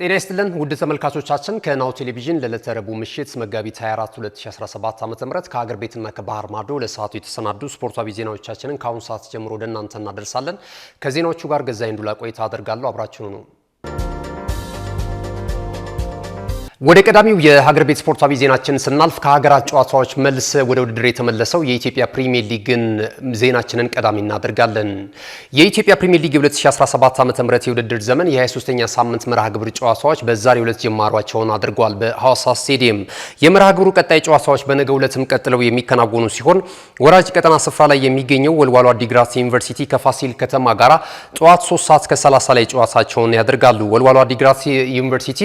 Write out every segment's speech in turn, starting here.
ጤና ይስጥልን ውድ ተመልካቾቻችን ከናሁ ቴሌቪዥን ለዕለተ ረቡዕ ምሽት መጋቢት 24 2017 ዓ.ም ከሀገር ቤትና ከባህር ማዶ ለሰዓቱ የተሰናዱ ስፖርታዊ ዜናዎቻችንን ከአሁን ሰዓት ጀምሮ ወደ እናንተ እናደርሳለን። ከዜናዎቹ ጋር ገዛኸኝ ዱላ ቆይታ አደርጋለሁ። አብራችሁኑ ነው። ወደ ቀዳሚው የሀገር ቤት ስፖርታዊ ዜናችን ስናልፍ ከሀገራት ጨዋታዎች መልስ ወደ ውድድር የተመለሰው የኢትዮጵያ ፕሪሚየር ሊግን ዜናችንን ቀዳሚ እናደርጋለን። የኢትዮጵያ ፕሪሚየር ሊግ 2017 ዓ.ም የውድድር ዘመን የ23ኛ ሳምንት መርሃ ግብር ጨዋታዎች በዛሬው ዕለት ጅማሯቸውን አድርጓል። በሐዋሳ ስቴዲየም የመርሃ ግብሩ ቀጣይ ጨዋታዎች በነገው ዕለትም ቀጥለው የሚከናወኑ ሲሆን ወራጅ ቀጠና ስፍራ ላይ የሚገኘው ወልዋሎ አዲግራት ዩኒቨርሲቲ ከፋሲል ከተማ ጋራ ጠዋት 3:30 ላይ ጨዋታቸውን ያደርጋሉ። ወልዋሎ አዲግራት ዩኒቨርሲቲ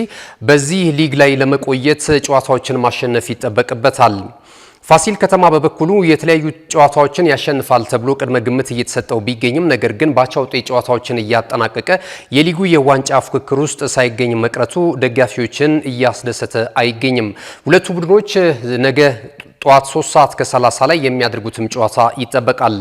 በዚህ ሊግ ላይ ለመቆየት ጨዋታዎችን ማሸነፍ ይጠበቅበታል። ፋሲል ከተማ በበኩሉ የተለያዩ ጨዋታዎችን ያሸንፋል ተብሎ ቅድመ ግምት እየተሰጠው ቢገኝም ነገር ግን ባቻ ውጤት ጨዋታዎችን እያጠናቀቀ የሊጉ የዋንጫ ፉክክር ውስጥ ሳይገኝ መቅረቱ ደጋፊዎችን እያስደሰተ አይገኝም። ሁለቱ ቡድኖች ነገ ጠዋት 3:30 ላይ የሚያደርጉትም ጨዋታ ይጠበቃል።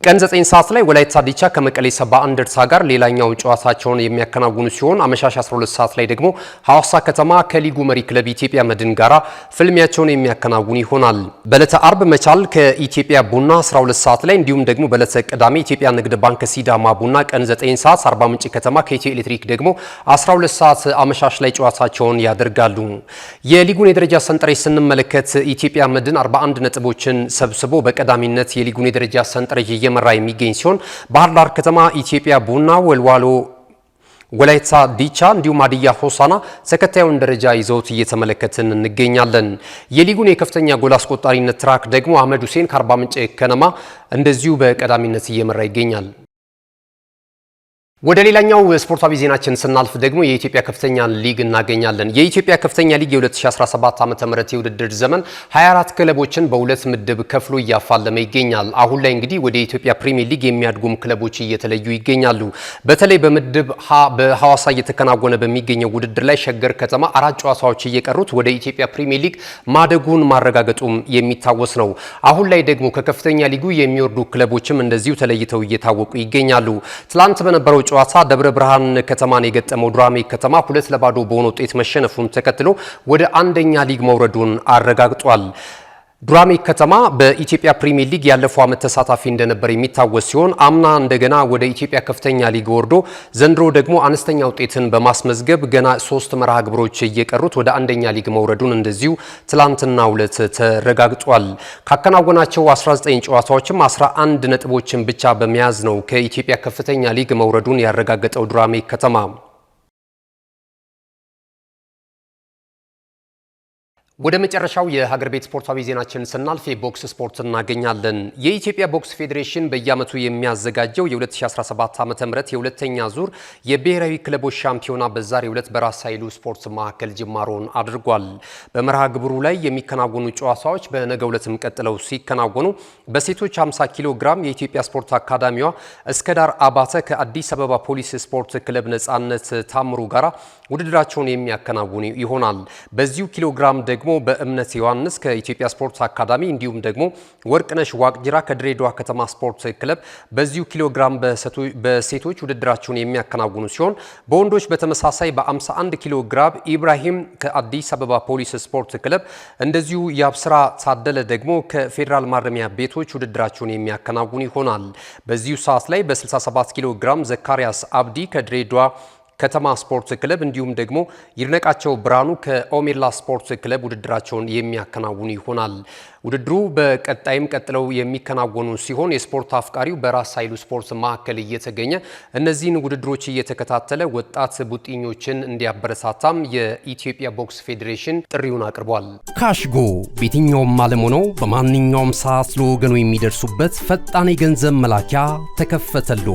ቀን 9 ሰዓት ላይ ወላይታ ዲቻ ከመቀሌ ሰባ እንደርታ ጋር ሌላኛው ጨዋታቸውን የሚያከናውኑ ሲሆን አመሻሽ 12 ሰዓት ላይ ደግሞ ሐዋሳ ከተማ ከሊጉ መሪ ክለብ ኢትዮጵያ መድን ጋራ ፍልሚያቸውን የሚያከናውኑ ይሆናል። በዕለተ አርብ መቻል ከኢትዮጵያ ቡና 12 ሰዓት ላይ እንዲሁም ደግሞ በዕለተ ቅዳሜ ኢትዮጵያ ንግድ ባንክ ሲዳማ ቡና ቀን 9 ሰዓት፣ አርባ ምንጭ ከተማ ከኢትዮ ኤሌክትሪክ ደግሞ 12 ሰዓት አመሻሽ ላይ ጨዋታቸውን ያደርጋሉ። የሊጉን የደረጃ ሰንጠረዥ ስንመለከት ኢትዮጵያ መድን 41 ነጥቦችን ሰብስቦ በቀዳሚነት የሊጉን የደረጃ ሰንጠረዥ መራ የሚገኝ ሲሆን ባህር ዳር ከተማ፣ ኢትዮጵያ ቡና፣ ወልዋሎ፣ ወላይታ ዲቻ እንዲሁም ሀዲያ ሆሳዕና ተከታዩን ደረጃ ይዘውት እየተመለከትን እንገኛለን። የሊጉን የከፍተኛ ጎል አስቆጣሪነት ትራክ ደግሞ አህመድ ሁሴን ከአርባ ምንጭ ከነማ እንደዚሁ በቀዳሚነት እየመራ ይገኛል። ወደ ሌላኛው ስፖርታዊ ዜናችን ስናልፍ ደግሞ የኢትዮጵያ ከፍተኛ ሊግ እናገኛለን። የኢትዮጵያ ከፍተኛ ሊግ የ2017 ዓ.ም የውድድር ዘመን 24 ክለቦችን በሁለት ምድብ ከፍሎ እያፋለመ ይገኛል። አሁን ላይ እንግዲህ ወደ ኢትዮጵያ ፕሪሚየር ሊግ የሚያድጉም ክለቦች እየተለዩ ይገኛሉ። በተለይ በምድብ ሀ በሐዋሳ እየተከናወነ በሚገኘው ውድድር ላይ ሸገር ከተማ 4 ጨዋታዎች እየቀሩት ወደ ኢትዮጵያ ፕሪሚየር ሊግ ማደጉን ማረጋገጡም የሚታወስ ነው። አሁን ላይ ደግሞ ከከፍተኛ ሊጉ የሚወርዱ ክለቦችም እንደዚሁ ተለይተው እየታወቁ ይገኛሉ። ትላንት በነበረው ጨዋታ ደብረ ብርሃን ከተማን የገጠመው ዱራሜ ከተማ 2-2 በሆነ ውጤት መሸነፉን ተከትሎ ወደ አንደኛ ሊግ መውረዱን አረጋግጧል። ዱራሜ ከተማ በኢትዮጵያ ፕሪሚየር ሊግ ያለፈው ዓመት ተሳታፊ እንደነበር የሚታወስ ሲሆን አምና እንደገና ወደ ኢትዮጵያ ከፍተኛ ሊግ ወርዶ ዘንድሮ ደግሞ አነስተኛ ውጤትን በማስመዝገብ ገና 3 መርሃ ግብሮች እየቀሩት ወደ አንደኛ ሊግ መውረዱን እንደዚሁ ትላንትናው ዕለት ተረጋግጧል። ካከናወናቸው 19 ጨዋታዎችም 11 ነጥቦችን ብቻ በመያዝ ነው ከኢትዮጵያ ከፍተኛ ሊግ መውረዱን ያረጋገጠው ዱራሜ ከተማ። ወደ መጨረሻው የሀገር ቤት ስፖርታዊ ዜናችን ስናልፍ የቦክስ ስፖርት እናገኛለን። የኢትዮጵያ ቦክስ ፌዴሬሽን በየዓመቱ የሚያዘጋጀው የ2017 ዓ.ም የሁለተኛ ዙር የብሔራዊ ክለቦች ሻምፒዮና በዛሬው ዕለት በራስ ኃይሉ ስፖርት ማዕከል ጅማሮን አድርጓል። በመርሃ ግብሩ ላይ የሚከናወኑ ጨዋታዎች በነገው ዕለትም ቀጥለው ሲከናወኑ በሴቶች 50 ኪሎ ግራም የኢትዮጵያ ስፖርት አካዳሚዋ እስከዳር አባተ ከአዲስ አበባ ፖሊስ ስፖርት ክለብ ነጻነት ታምሩ ጋራ ውድድራቸውን የሚያከናውኑ ይሆናል። በዚሁ ኪሎ ግራም ደግሞ በእምነት ዮሐንስ ከኢትዮጵያ ስፖርት አካዳሚ እንዲሁም ደግሞ ወርቅነሽ ዋቅጅራ ከድሬዳዋ ከተማ ስፖርት ክለብ በዚሁ ኪሎ ግራም በሴቶች ውድድራቸውን የሚያከናውኑ ሲሆን በወንዶች በተመሳሳይ በ51 ኪሎ ግራም ኢብራሂም ከአዲስ አበባ ፖሊስ ስፖርት ክለብ እንደዚሁ የአብስራ ታደለ ደግሞ ከፌዴራል ማረሚያ ቤቶች ውድድራቸውን የሚያከናውኑ ይሆናል። በዚሁ ሰዓት ላይ በ67 ኪሎ ግራም ዘካሪያስ አብዲ ከድሬዳዋ ከተማ ስፖርት ክለብ እንዲሁም ደግሞ ይርነቃቸው ብርሃኑ ከኦሜላ ስፖርት ክለብ ውድድራቸውን የሚያከናውኑ ይሆናል። ውድድሩ በቀጣይም ቀጥለው የሚከናወኑ ሲሆን የስፖርት አፍቃሪው በራስ ኃይሉ ስፖርት ማዕከል እየተገኘ እነዚህን ውድድሮች እየተከታተለ ወጣት ቡጢኞችን እንዲያበረታታም የኢትዮጵያ ቦክስ ፌዴሬሽን ጥሪውን አቅርቧል። ካሽጎ በየትኛውም ዓለም ሆነው በማንኛውም ሰዓት ለወገኑ የሚደርሱበት ፈጣን የገንዘብ መላኪያ ተከፈተሎ።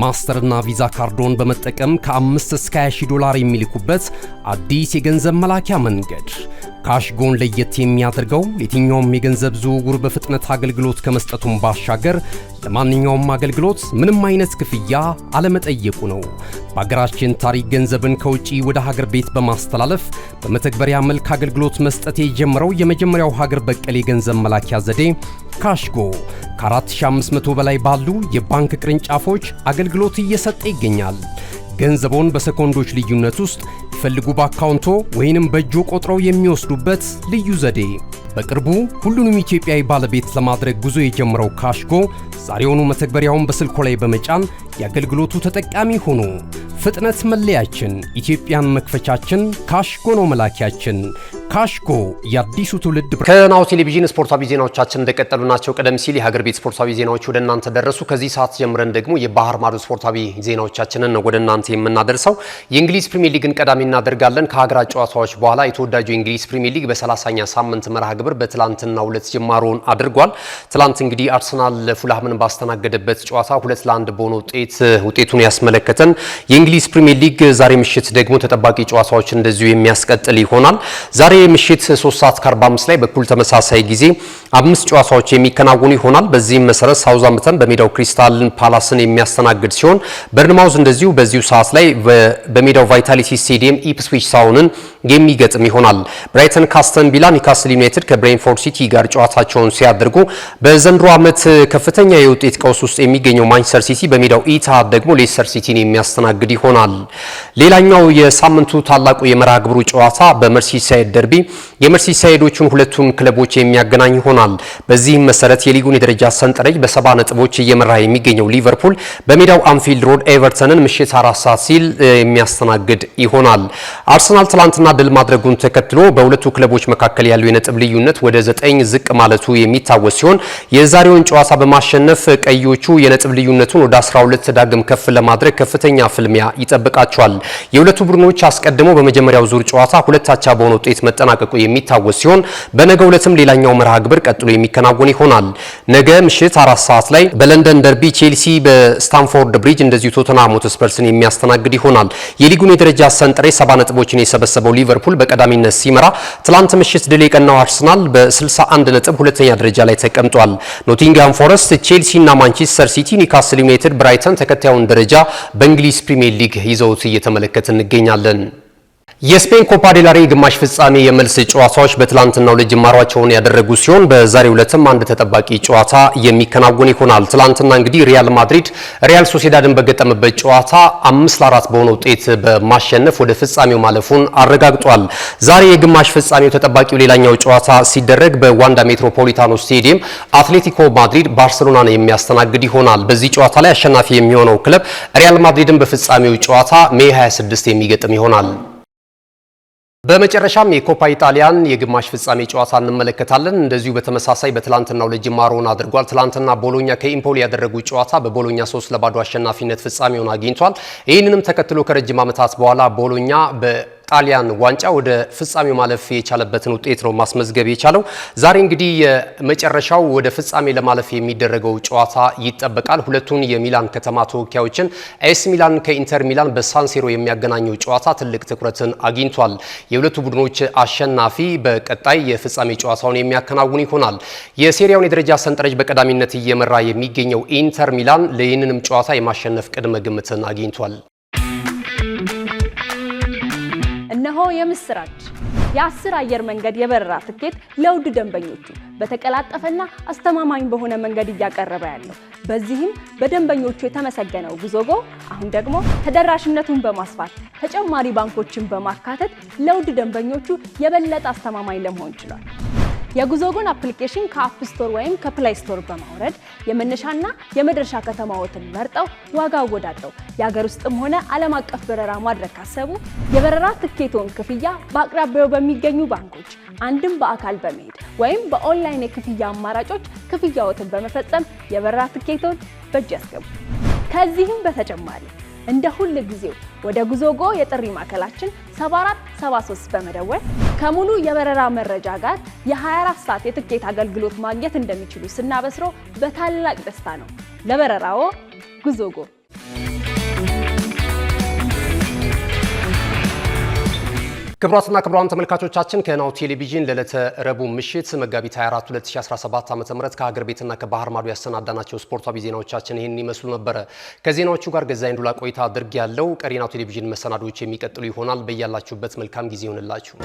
ማስተርና ቪዛ ካርዶን በመጠቀም ከ5 እስከ 20 ዶላር የሚልኩበት አዲስ የገንዘብ መላኪያ መንገድ። ካሽጎን ለየት የሚያደርገው የትኛውም የገንዘብ ዝውውር በፍጥነት አገልግሎት ከመስጠቱም ባሻገር ለማንኛውም አገልግሎት ምንም አይነት ክፍያ አለመጠየቁ ነው። በሀገራችን ታሪክ ገንዘብን ከውጪ ወደ ሀገር ቤት በማስተላለፍ በመተግበሪያ መልክ አገልግሎት መስጠት የጀመረው የመጀመሪያው ሀገር በቀል የገንዘብ መላኪያ ዘዴ ካሽጎ ከ4500 በላይ ባሉ የባንክ ቅርንጫፎች አገልግሎት እየሰጠ ይገኛል። ገንዘቦን በሰኮንዶች ልዩነት ውስጥ ይፈልጉ በአካውንቶ ወይንም በእጆ ቆጥረው የሚወስዱበት ልዩ ዘዴ። በቅርቡ ሁሉንም ኢትዮጵያዊ ባለቤት ለማድረግ ጉዞ የጀመረው ካሽጎ ዛሬውኑ መተግበሪያውን በስልኮ ላይ በመጫን የአገልግሎቱ ተጠቃሚ ሆኑ። ፍጥነት መለያችን፣ ኢትዮጵያን መክፈቻችን፣ ካሽጎ ነው መላኪያችን። ካሽጎ የአዲሱ ትውልድ ከናሁ ቴሌቪዥን ስፖርታዊ ዜናዎቻችን እንደቀጠሉ ናቸው። ቀደም ሲል የሀገር ቤት ስፖርታዊ ዜናዎች ወደ እናንተ ደረሱ። ከዚህ ሰዓት ጀምረን ደግሞ የባህር ማዶ ስፖርታዊ ዜናዎቻችንን ነው ወደ እናንተ የምናደርሰው። የእንግሊዝ ፕሪሚየር ሊግን ቀዳሚ እናደርጋለን። ከሀገራት ጨዋታዎች በኋላ የተወዳጁ የእንግሊዝ ፕሪሚየር ሊግ በ30ኛ ሳምንት መርሃ ግብር በትላንትናው ዕለት ጅማሮን አድርጓል። ትላንት እንግዲህ አርሰናል ፉልሃምን ባስተናገደበት ጨዋታ 2-1 በሆነ ውጤቱን ያስመለከተን የእንግሊዝ ፕሪሚየር ሊግ ዛሬ ምሽት ደግሞ ተጠባቂ ጨዋታዎች እንደዚሁ የሚያስቀጥል ይሆናል። ዛሬ ምሽት 3:45 ላይ በኩል ተመሳሳይ ጊዜ 5 ጨዋታዎች የሚከናወኑ ይሆናል። በዚህም መሰረት ሳውዛምፕተን በሜዳው ክሪስታል ፓላስን የሚያስተናግድ ሲሆን በርንማውዝ እንደዚሁ በዚሁ ሰዓት ላይ በሜዳው ቫይታሊቲ ስቴዲየም ኢፕስዊች ታውንን የሚገጥም ይሆናል። ብራይተን ካስተን ቪላ፣ ኒውካስል ዩናይትድ ከብሬንፎርድ ሲቲ ጋር ጨዋታቸውን ሲያደርጉ በዘንድሮ ዓመት ከፍተኛ የውጤት ቀውስ ውስጥ የሚገኘው ማንቸስተር ሲቲ በሜዳው ኢትሃድ ደግሞ ሌስተር ሲቲን የሚያስተናግድ ይሆናል። ሌላኛው የሳምንቱ ታላቁ የመርሃ ግብሩ ጨዋታ በመርሲሳይድ ደርቢ የመርሲሳይዶቹን ሁለቱም ክለቦች የሚያገናኝ ይሆናል። በዚህም መሰረት የሊጉን የደረጃ ሰንጠረዥ በ70 ነጥቦች እየመራ የሚገኘው ሊቨርፑል በሜዳው አንፊልድ ሮድ ኤቨርተንን ምሽት 4 ሰዓት ሲል የሚያስተናግድ ይሆናል። አርሰናል ትላንትና ድል ማድረጉን ተከትሎ በሁለቱ ክለቦች መካከል ያለው የነጥብ ልዩነት ወደ 9 ዝቅ ማለቱ የሚታወስ ሲሆን የዛሬውን ጨዋታ በማሸነፍ ቀዮቹ የነጥብ ልዩነቱን ወደ 12 ዳግም ከፍ ለማድረግ ከፍተኛ ፍልሚያ ይጠብቃቸዋል። የሁለቱ ቡድኖች አስቀድሞ በመጀመሪያው ዙር ጨዋታ 2-2 በሆነ ውጤት መጠናቀቁ የሚታወስ ሲሆን በነገው ዕለትም ሌላኛው መርሃ ግብር ቀጥሎ የሚከናወን ይሆናል። ነገ ምሽት 4 ሰዓት ላይ በለንደን ደርቢ ቼልሲ በስታንፎርድ ብሪጅ እንደዚሁ ቶተንሃም ሆትስፐርስን የሚያስተናግድ ይሆናል። የሊጉን የደረጃ ሰንጠረዥ 70 ነጥቦችን የሰበሰበው ሊቨርፑል በቀዳሚነት ሲመራ፣ ትላንት ምሽት ድል የቀናው አርሰናል በ61 ነጥብ ሁለተኛ ደረጃ ላይ ተቀምጧል። ኖቲንግሃም ፎረስት፣ ቼልሲ እና ማንቸስተር ሲቲ፣ ኒውካስል ዩናይትድ፣ ብራይተን ተከታዩን ደረጃ በእንግሊዝ ፕሪሚየር ሊግ ይዘውት እየተመለከትን እንገኛለን። የስፔን ኮፓ ዴል ሬይ ግማሽ ፍጻሜ የመልስ ጨዋታዎች በትላንትናው ዕለት ጅማሯቸውን ያደረጉ ሲሆን በዛሬው ዕለትም አንድ ተጠባቂ ጨዋታ የሚከናወን ይሆናል። ትላንትና እንግዲህ ሪያል ማድሪድ ሪያል ሶሲዳድን በገጠመበት ጨዋታ 5-4 በሆነ ውጤት በማሸነፍ ወደ ፍጻሜው ማለፉን አረጋግጧል። ዛሬ የግማሽ ፍጻሜው ተጠባቂው ሌላኛው ጨዋታ ሲደረግ በዋንዳ ሜትሮፖሊታኖ ስቴዲየም አትሌቲኮ ማድሪድ ባርሴሎናን የሚያስተናግድ ይሆናል። በዚህ ጨዋታ ላይ አሸናፊ የሚሆነው ክለብ ሪያል ማድሪድን በፍጻሜው ጨዋታ ሜይ 26 የሚገጥም ይሆናል። በመጨረሻም የኮፓ ኢጣሊያን የግማሽ ፍጻሜ ጨዋታ እንመለከታለን። እንደዚሁ በተመሳሳይ በትላንትናው ዕለት ጅማሮውን አድርጓል። ትላንትና ቦሎኛ ከኢምፖሊ ያደረጉት ጨዋታ በቦሎኛ 3-0 አሸናፊነት ፍጻሜውን አግኝቷል። ይህንንም ተከትሎ ከረጅም ዓመታት በኋላ ቦሎኛ ጣሊያን ዋንጫ ወደ ፍጻሜው ማለፍ የቻለበትን ውጤት ነው ማስመዝገብ የቻለው። ዛሬ እንግዲህ የመጨረሻው ወደ ፍጻሜ ለማለፍ የሚደረገው ጨዋታ ይጠበቃል። ሁለቱን የሚላን ከተማ ተወካዮችን ኤስ ሚላን ከኢንተር ሚላን በሳንሲሮ የሚያገናኘው ጨዋታ ትልቅ ትኩረትን አግኝቷል። የሁለቱ ቡድኖች አሸናፊ በቀጣይ የፍጻሜ ጨዋታውን የሚያከናውን ይሆናል። የሴሪያውን የደረጃ ሰንጠረዥ በቀዳሚነት እየመራ የሚገኘው ኢንተር ሚላን ለይህንንም ጨዋታ የማሸነፍ ቅድመ ግምትን አግኝቷል። እነሆ የምስራች! የ10 አየር መንገድ የበረራ ትኬት ለውድ ደንበኞቹ በተቀላጠፈና አስተማማኝ በሆነ መንገድ እያቀረበ ያለው። በዚህም በደንበኞቹ የተመሰገነው ጉዞጎ አሁን ደግሞ ተደራሽነቱን በማስፋት ተጨማሪ ባንኮችን በማካተት ለውድ ደንበኞቹ የበለጠ አስተማማኝ ለመሆን ችሏል። የጉዞጎን አፕሊኬሽን ከአፕ ስቶር ወይም ከፕላይ ስቶር በማውረድ የመነሻና የመድረሻ ከተማዎትን መርጠው ዋጋ አወዳድረው የሀገር ውስጥም ሆነ ዓለም አቀፍ በረራ ማድረግ ካሰቡ የበረራ ትኬቶን ክፍያ በአቅራቢያው በሚገኙ ባንኮች አንድም በአካል በመሄድ ወይም በኦንላይን የክፍያ አማራጮች ክፍያዎትን በመፈጸም የበረራ ትኬቶን በእጅ ያስገቡ። ከዚህም በተጨማሪ እንደ ሁል ጊዜው ወደ ጉዞጎ የጥሪ ማዕከላችን 7473 በመደወል ከሙሉ የበረራ መረጃ ጋር የ24 ሰዓት የትኬት አገልግሎት ማግኘት እንደሚችሉ ስናበስሮ በታላቅ ደስታ ነው። ለበረራዎ ጉዞጎ። ክቡራትና ክቡራን ተመልካቾቻችን ከናሁ ቴሌቪዥን ለዕለተ ረቡዕ ምሽት መጋቢት 24 2017 ዓ.ም ከሀገር ቤትና ከባህር ማዶ ያሰናዳናቸው ስፖርታዊ ዜናዎቻችን ይህን ይመስሉ ነበረ። ከዜናዎቹ ጋር ገዛኸኝ ዱላ ቆይታ አድርጌያለሁ። ቀሪ ናሁ ቴሌቪዥን መሰናዶዎች የሚቀጥሉ ይሆናል። በያላችሁበት መልካም ጊዜ ይሁንላችሁ።